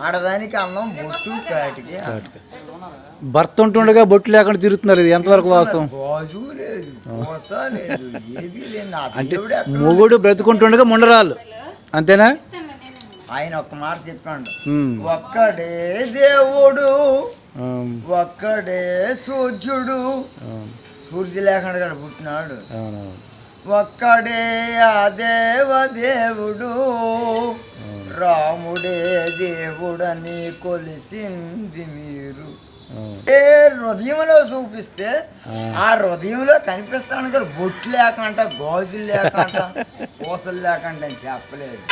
ఆడదానికి అన్నం బొట్టు కాటికి భర్త ఉంటుండగా బొట్టు లేకుండా తిరుగుతున్నారు. ఇది ఎంతవరకు వాస్తవం? గాజు లేదు, కోస లేదు, ఏది లేదు. అంటే మొగుడు బ్రతుకుంటుండగా ముండరాళ్ళు అంతేనా? ఆయన ఒక్క మాట చెప్పాడు, ఒక్కడే దేవుడు ఒక్కడే సూర్యుడు, సూర్యు లేకుండా పుట్టినాడు, ఒక్కడే ఆ దేవదేవుడు, రాముడే దేవుడని కొలిసింది మీరు. ఏ హృదయంలో చూపిస్తే ఆ హృదయంలో కనిపిస్తాను కదా, బొట్లు లేకుండా, గాజులు లేకుండా, పూసలు లేకుండా అని చెప్పలేదు.